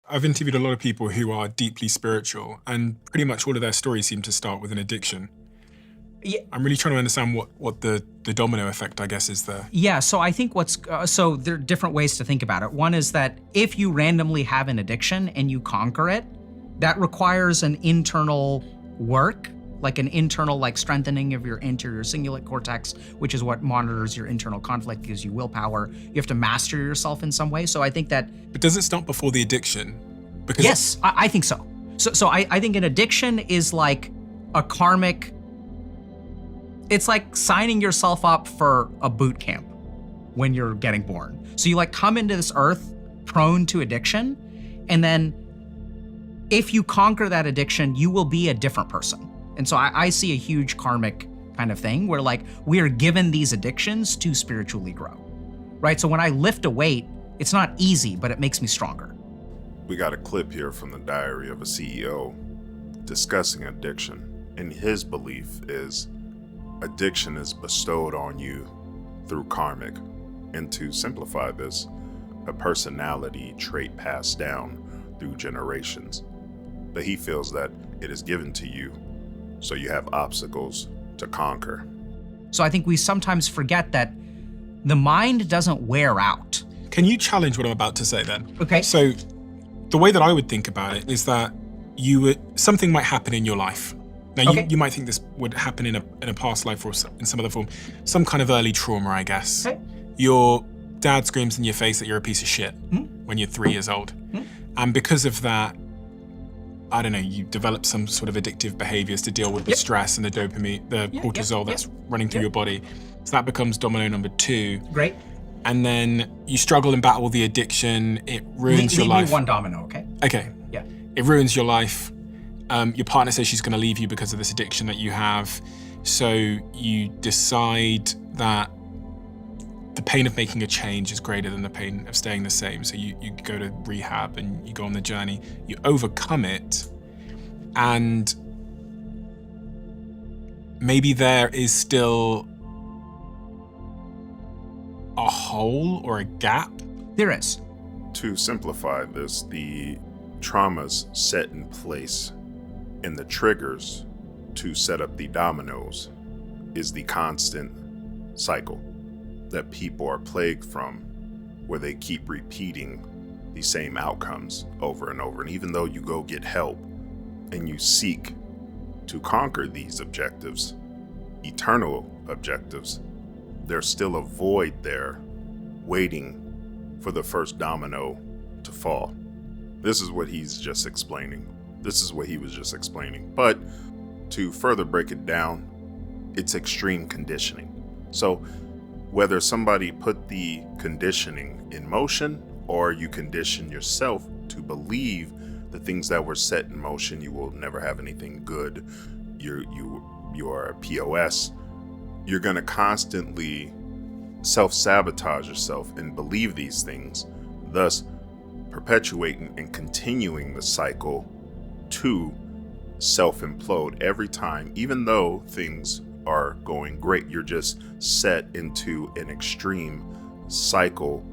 I've interviewed a lot of people who are deeply spiritual, and pretty much all of their stories seem to start with an addiction. Yeah. I'm really trying to understand what the domino effect, I guess, is there. Yeah, so I think so there are different ways to think about it. One is that if you randomly have an addiction and you conquer it, that requires an internal work, like an internal strengthening of your anterior cingulate cortex, which is what monitors your internal conflict, gives you willpower. You have to master yourself in some way. So I think that. But does it start before the addiction? Because yes, I think so. So I think an addiction is like a karmic. It's like signing yourself up for a boot camp when you're getting born. So you come into this earth prone to addiction, and then if you conquer that addiction, you will be a different person. And so I see a huge karmic kind of thing where we are given these addictions to spiritually grow, right? So when I lift a weight, it's not easy, but it makes me stronger. We got a clip here from the diary of a CEO discussing addiction, and his belief is addiction is bestowed on you through karmic. And to simplify this, a personality trait passed down through generations. But he feels that it is given to you, so you have obstacles to conquer. So I think we sometimes forget that the mind doesn't wear out. Can you challenge what I'm about to say then? Okay. So the way that I would think about it is that something might happen in your life. Now, okay. you might think this would happen in a past life or in some other form, some kind of early trauma, I guess. Okay. Your dad screams in your face that you're a piece of shit when you're 3 years old. And because of that, I don't know, you develop some sort of addictive behaviors to deal with the stress and the dopamine, the cortisol that's running through your body. So that becomes domino number 2. Great. And then you struggle and battle the addiction. It ruins your leave life. Me one domino, okay? Okay. Yeah. It ruins your life. Your partner says she's going to leave you because of this addiction that you have. So you decide that the pain of making a change is greater than the pain of staying the same. So you go to rehab and you go on the journey. You overcome it. And maybe there is still a hole or a gap. There is. To simplify this, the traumas set in place and the triggers to set up the dominoes is the constant cycle that people are plagued from, where they keep repeating the same outcomes over and over. And even though you go get help and you seek to conquer these objectives, eternal objectives, there's still a void there waiting for the first domino to fall. This is what he's just explaining. This is what he was just explaining. But to further break it down, it's extreme conditioning. So whether somebody put the conditioning in motion or you condition yourself to believe the things that were set in motion, you will never have anything good, you are a POS, you're going to constantly self-sabotage yourself and believe these things, thus perpetuating and continuing the cycle to self-implode every time. Even though things are going great, you're just set into an extreme cycle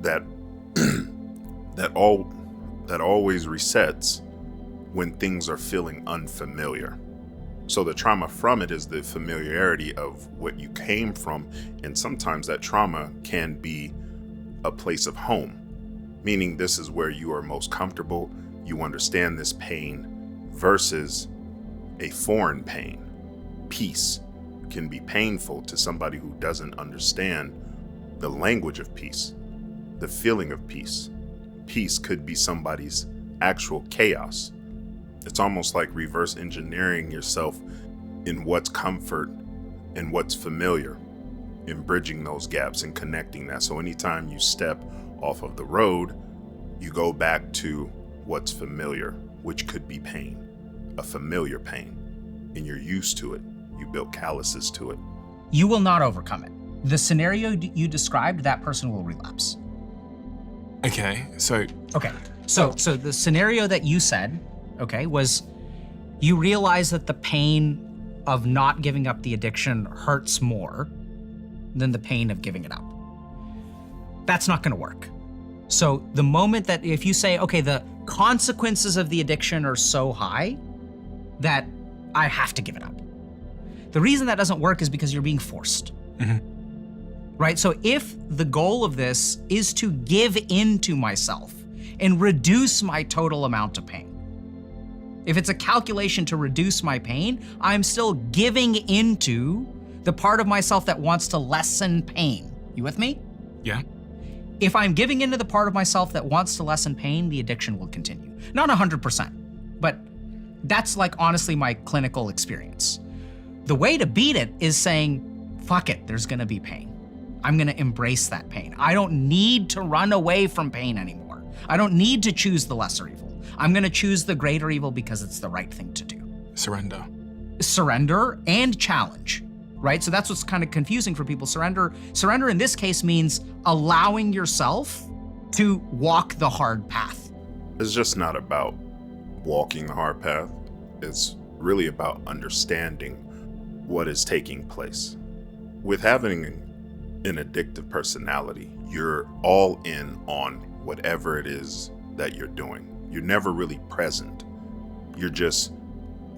that that always resets when things are feeling unfamiliar. So the trauma from it is the familiarity of what you came from, and sometimes that trauma can be a place of home, meaning this is where you are most comfortable, you understand this pain, versus a foreign pain. Peace can be painful to somebody who doesn't understand the language of peace, the feeling of peace. Peace could be somebody's actual chaos. It's almost like reverse engineering yourself in what's comfort and what's familiar, and bridging those gaps and connecting that. So anytime you step off of the road, you go back to what's familiar, which could be pain, a familiar pain, and you're used to it. You built calluses to it. You will not overcome it. The scenario you described, that person will relapse. Okay, so the scenario that you said, was you realize that the pain of not giving up the addiction hurts more than the pain of giving it up. That's not gonna work. So the moment that if you say, okay, the consequences of the addiction are so high that I have to give it up. The reason that doesn't work is because you're being forced. Right? So if the goal of this is to give in to myself and reduce my total amount of pain, if it's a calculation to reduce my pain, I'm still giving into the part of myself that wants to lessen pain. You with me? Yeah. If I'm giving into the part of myself that wants to lessen pain, the addiction will continue. Not 100%, but that's like honestly my clinical experience. The way to beat it is saying, fuck it, there's gonna be pain. I'm gonna embrace that pain. I don't need to run away from pain anymore. I don't need to choose the lesser evil. I'm gonna choose the greater evil because it's the right thing to do. Surrender. Surrender and challenge, right? So that's what's kind of confusing for people. Surrender in this case means allowing yourself to walk the hard path. It's just not about walking the hard path. It's really about understanding what is taking place. With having an addictive personality, you're all in on whatever it is that you're doing. You're never really present. You're just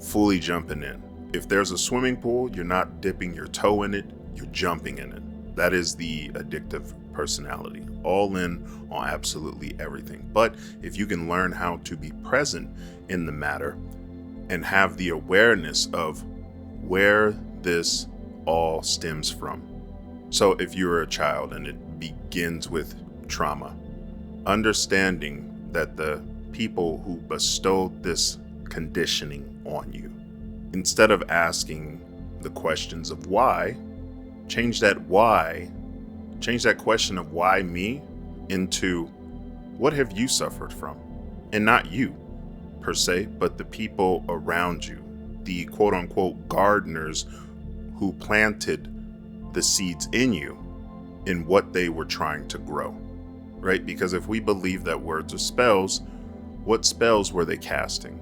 fully jumping in. If there's a swimming pool, you're not dipping your toe in it, you're jumping in it. That is the addictive personality. All in on absolutely everything. But if you can learn how to be present in the matter and have the awareness of where this all stems from. So if you're a child and it begins with trauma, understanding that the people who bestowed this conditioning on you, instead of asking the questions of why, change that question of why me into what have you suffered from? And not you per se, but the people around you, the quote unquote gardeners who planted the seeds in you in what they were trying to grow, right? Because if we believe that words are spells, what spells were they casting?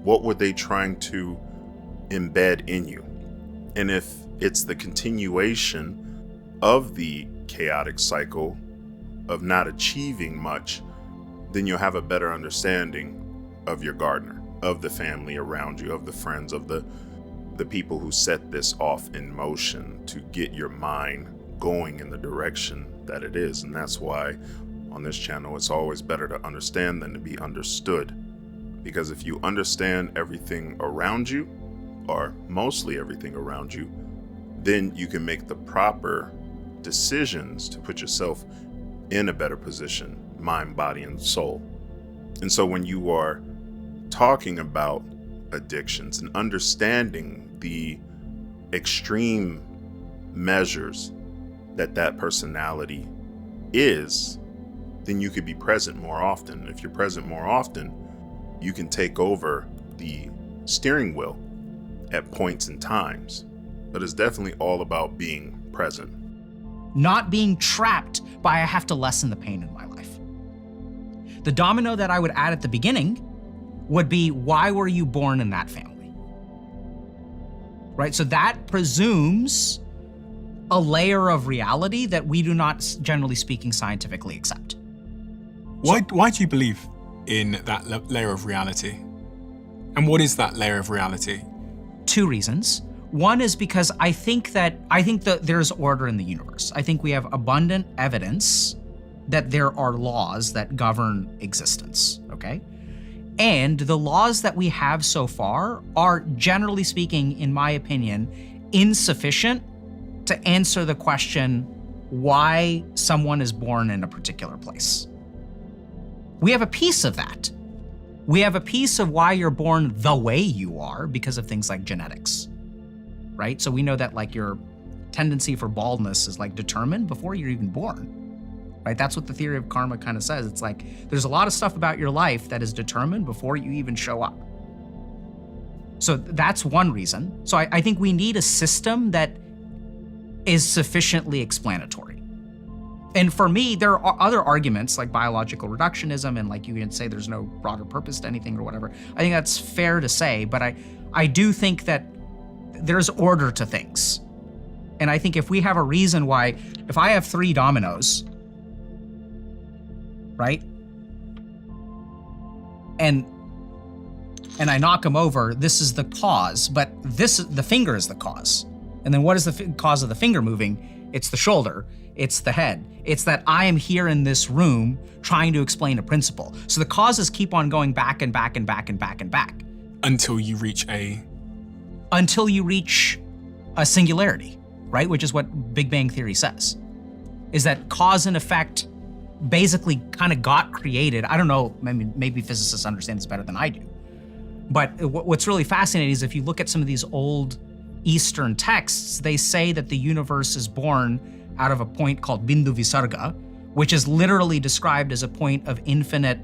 What were they trying to embed in you? And if it's the continuation of the chaotic cycle of not achieving much, then you'll have a better understanding of your gardener, of the family around you, of the friends, of the people who set this off in motion to get your mind going in the direction that it is. And that's why on this channel, it's always better to understand than to be understood. Because if you understand everything around you, or mostly everything around you, then you can make the proper decisions to put yourself in a better position, mind, body, and soul. And so when you are talking about addictions and understanding the extreme measures that personality is, then you could be present more often. If you're present more often, you can take over the steering wheel at points and times. But it's definitely all about being present. Not being trapped by I have to lessen the pain in my life. The domino that I would add at the beginning would be, why were you born in that family? Right? So that presumes a layer of reality that we do not, generally speaking, scientifically accept. Why do you believe in that layer of reality? And what is that layer of reality? Two reasons. One is because I think that there's order in the universe. I think we have abundant evidence that there are laws that govern existence, okay? And the laws that we have so far are, generally speaking, in my opinion, insufficient to answer the question why someone is born in a particular place. We have a piece of that. We have a piece of why you're born the way you are because of things like genetics, right? So we know that like your tendency for baldness is like determined before you're even born, right? That's what the theory of karma kind of says. It's like there's a lot of stuff about your life that is determined before you even show up. So that's one reason. So I think we need a system that is sufficiently explanatory. And for me, there are other arguments like biological reductionism and like you can say there's no broader purpose to anything or whatever. I think that's fair to say, but I do think that there's order to things. And I think if we have a reason why, if I have 3 dominoes, right? and I knock him over, this is the cause, but the finger is the cause. And then what is the cause of the finger moving? It's the shoulder, it's the head. It's that I am here in this room trying to explain a principle. So the causes keep on going back and back and back and back and back. Until you reach a singularity, right? Which is what Big Bang Theory says, is that cause and effect basically kind of got created. I don't know, maybe physicists understand this better than I do. But what's really fascinating is if you look at some of these old Eastern texts, they say that the universe is born out of a point called Bindu Visarga, which is literally described as a point of infinite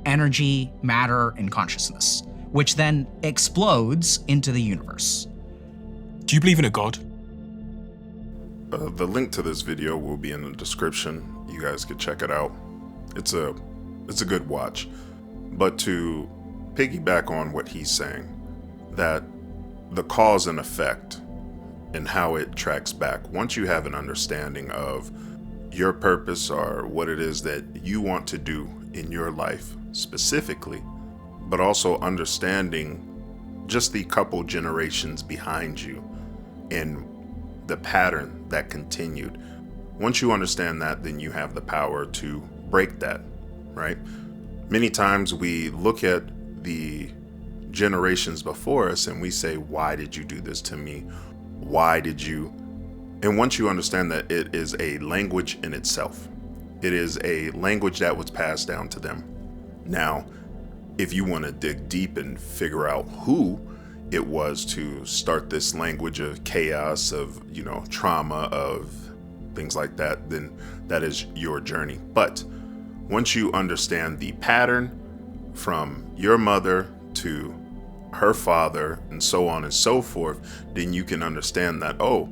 energy, matter, and consciousness, which then explodes into the universe. Do you believe in a God? The link to this video will be in the description. You guys could check it out. It's a good watch. But to piggyback on what he's saying, that the cause and effect and how it tracks back, once you have an understanding of your purpose or what it is that you want to do in your life specifically, but also understanding just the couple generations behind you and the pattern that continued. Once you understand that, then you have the power to break that, right? Many times we look at the generations before us and we say, why did you do this to me? Why did you? And once you understand that it is a language in itself, it is a language that was passed down to them. Now, if you want to dig deep and figure out who it was to start this language of chaos, of, trauma, of things like that, then that is your journey. But once you understand the pattern from your mother to her father and so on and so forth, then you can understand that, oh,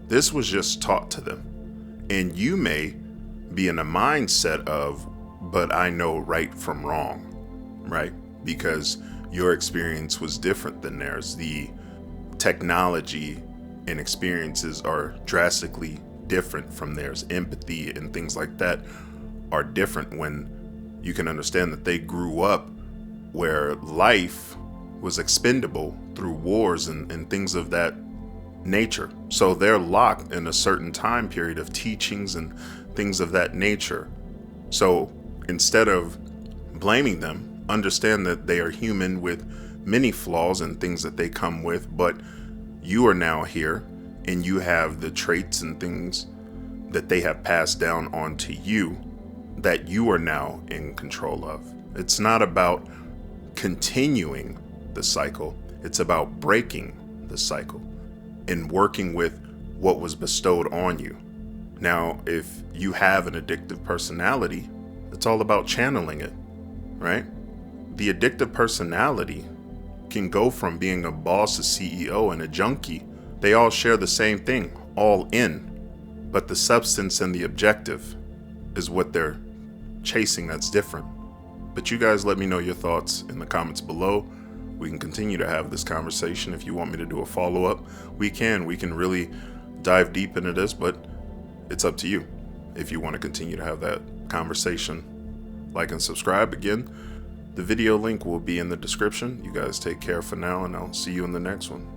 this was just taught to them. And you may be in a mindset of, but I know right from wrong, right? Because your experience was different than theirs. The technology and experiences are drastically different from theirs. Empathy and things like that are different when you can understand that they grew up where life was expendable through wars and things of that nature. So they're locked in a certain time period of teachings and things of that nature. So instead of blaming them, understand that they are human with many flaws and things that they come with, but you are now here and you have the traits and things that they have passed down onto you that you are now in control of. It's not about continuing the cycle, it's about breaking the cycle and working with what was bestowed on you. Now, if you have an addictive personality, it's all about channeling it, right? The addictive personality can go from being a boss, a CEO, and a junkie. They all share the same thing, all in. But the substance and the objective is what they're chasing that's different. But you guys let me know your thoughts in the comments below. We can continue to have this conversation. If you want me to do a follow-up, we can really dive deep into this, but it's up to you. If you want to continue to have that conversation, like and subscribe. Again, the video link will be in the description. You guys take care for now, and I'll see you in the next one.